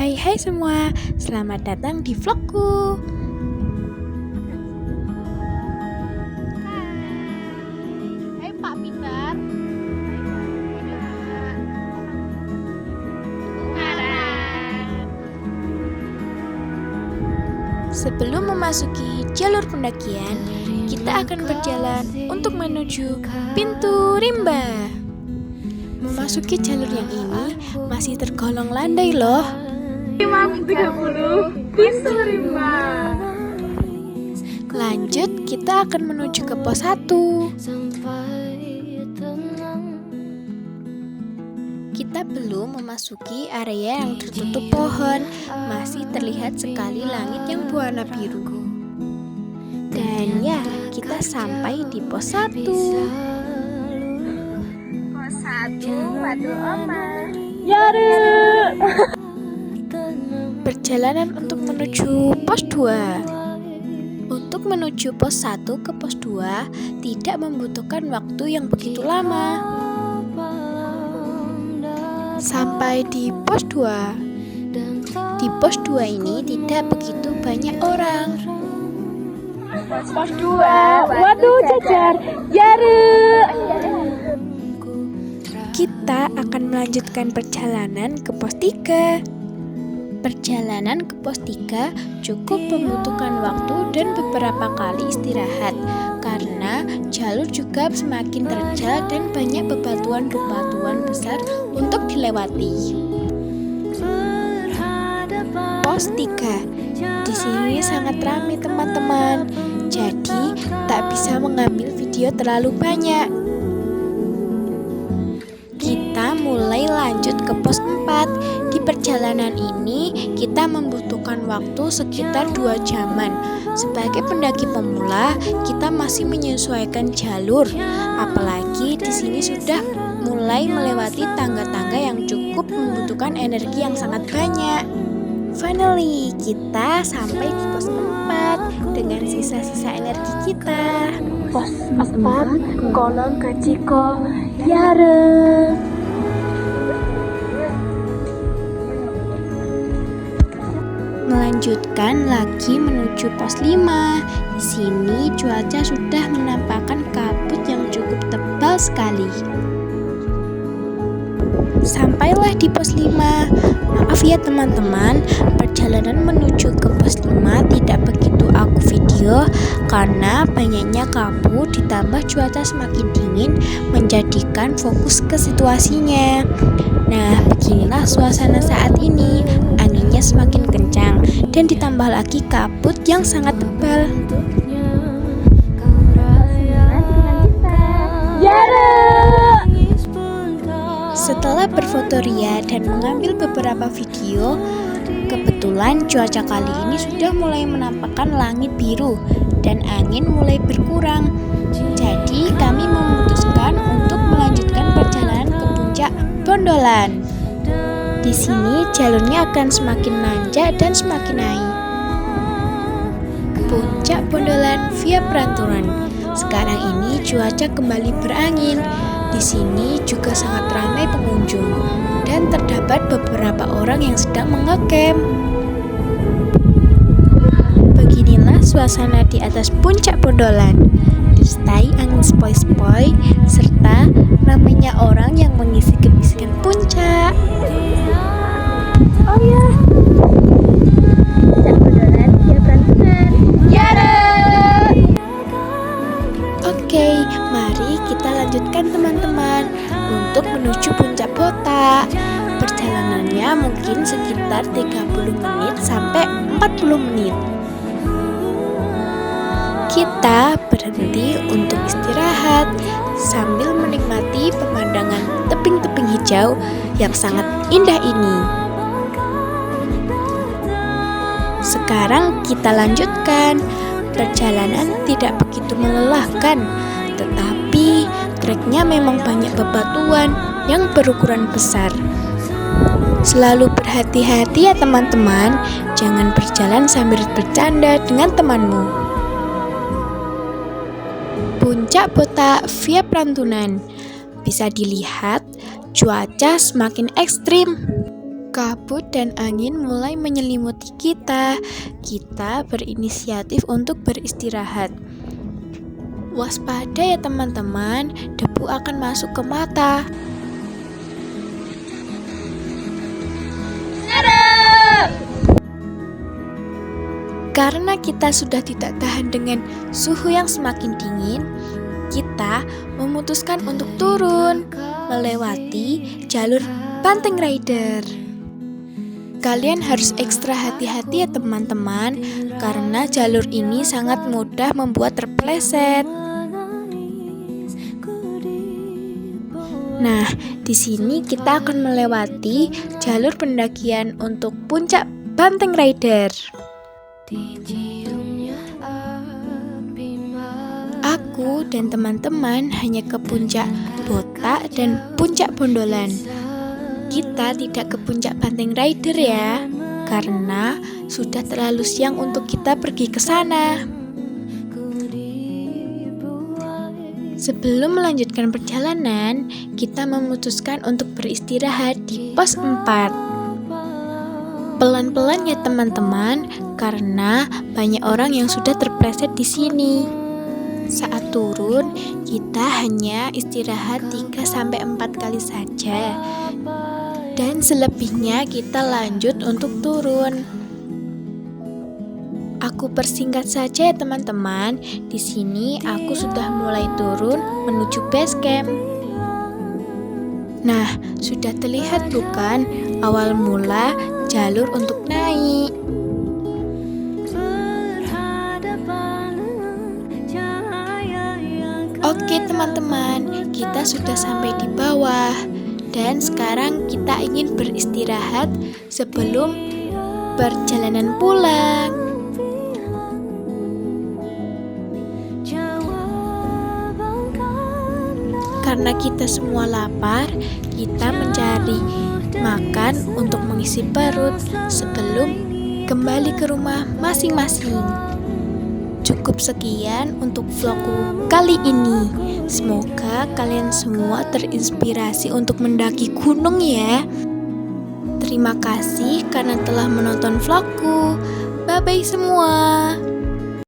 Hai semua, selamat datang di vlogku. Hai Pak Peter. Sebelum memasuki jalur pendakian, kita akan berjalan untuk menuju pintu rimba. Memasuki jalur yang ini masih tergolong landai loh. 530 pintu rimba. Lanjut, kita akan menuju ke pos 1. Kita belum memasuki area yang tertutup pohon, masih terlihat sekali langit yang berwarna biru. Dan ya, kita sampai di pos 1. Pos 1 Watu Oma. Perjalanan untuk menuju pos 2. Untuk menuju pos 1 ke pos 2 tidak membutuhkan waktu yang begitu lama. Sampai di pos 2. Di pos 2 ini tidak begitu banyak orang. Pos 2 Watu Jajar. Kita akan melanjutkan perjalanan ke pos 3. Perjalanan ke pos 3 cukup membutuhkan waktu dan beberapa kali istirahat karena jalur juga semakin terjal dan banyak bebatuan besar untuk dilewati. Pos 3. Di sini sangat ramai teman-teman. Jadi tak bisa mengambil video terlalu banyak. Kita mulai lanjut ke pos 4. Di perjalanan ini kita membutuhkan waktu sekitar 2 jaman. Sebagai pendaki pemula, kita masih menyesuaikan jalur. Apalagi di sini sudah mulai melewati tangga-tangga yang cukup membutuhkan energi yang sangat banyak. Finally, kita sampai di pos 4 dengan sisa-sisa energi kita. Pos 4 Kolong Kaciko Yare. Melanjutkan lagi menuju pos 5. Di sini cuaca sudah menampakkan kabut yang cukup tebal sekali. Sampailah di pos 5. Maaf ya teman-teman, perjalanan menuju ke pos 5 tidak begitu aku video karena banyaknya kabut ditambah cuaca semakin dingin menjadikan fokus ke situasinya. Nah, beginilah suasana saat ini. Anginnya semakin kencang dan ditambah lagi kabut yang sangat tebal. Setelah berfotoria dan mengambil beberapa video, kebetulan cuaca kali ini sudah mulai menampakkan langit biru dan angin mulai berkurang. Jadi kami memutuskan untuk melanjutkan perjalanan ke puncak Bondolan. Di sini jalurnya akan semakin nanjak dan semakin naik. Puncak Bondolan via Peranturan. Sekarang ini cuaca kembali berangin. Di sini juga sangat ramai pengunjung dan terdapat beberapa orang yang sedang mengecamp. Beginilah suasana di atas puncak Bondolan. Disertai angin sepoi-sepoi serta ramainya orang yang mengisi kebisikan puncak. Oh ya. Puncak Bondolan via Peranturan. Oke, mari kita lanjutkan teman-teman untuk menuju puncak Botak. Perjalanannya mungkin sekitar 30 menit sampai 40 menit. Kita berhenti untuk istirahat sambil menikmati pemandangan tebing-tebing hijau yang sangat indah ini. Sekarang kita lanjutkan. Perjalanan tidak begitu melelahkan, tetapi treknya memang banyak bebatuan yang berukuran besar. Selalu berhati-hati ya teman-teman, jangan berjalan sambil bercanda dengan temanmu. Puncak Botak via Perantunan. Bisa dilihat, cuaca semakin ekstrim. Kabut dan angin mulai menyelimuti kita. Kita berinisiatif untuk beristirahat. Waspada ya teman-teman, debu akan masuk ke mata. Karena kita sudah tidak tahan dengan suhu yang semakin dingin, kita memutuskan untuk turun melewati jalur Banteng Rider. Kalian harus ekstra hati-hati ya teman-teman, karena jalur ini sangat mudah membuat terpeleset. Nah, di sini kita akan melewati jalur pendakian untuk puncak Banteng Rider. Aku dan teman-teman hanya ke puncak Botak dan puncak Bondolan. Kita tidak ke puncak Banteng Rider ya, karena sudah terlalu siang untuk kita pergi ke sana. Sebelum melanjutkan perjalanan, kita memutuskan untuk beristirahat di pos 4. Pelan-pelan ya teman-teman, karena banyak orang yang sudah terpleset di sini. Saat turun, kita hanya istirahat 3-4 kali saja. Dan selebihnya kita lanjut untuk turun. Aku persingkat saja ya teman-teman. Di sini aku sudah mulai turun menuju base camp. Nah, sudah terlihat bukan awal mula jalur untuk naik. Oke teman-teman, kita sudah sampai di bawah. Dan sekarang kita ingin beristirahat sebelum perjalanan pulang. Karena kita semua lapar, kita mencari makan untuk mengisi perut sebelum kembali ke rumah masing-masing. Cukup sekian untuk vlogku kali ini. Semoga kalian semua terinspirasi untuk mendaki gunung ya. Terima kasih karena telah menonton vlogku. Bye-bye semua.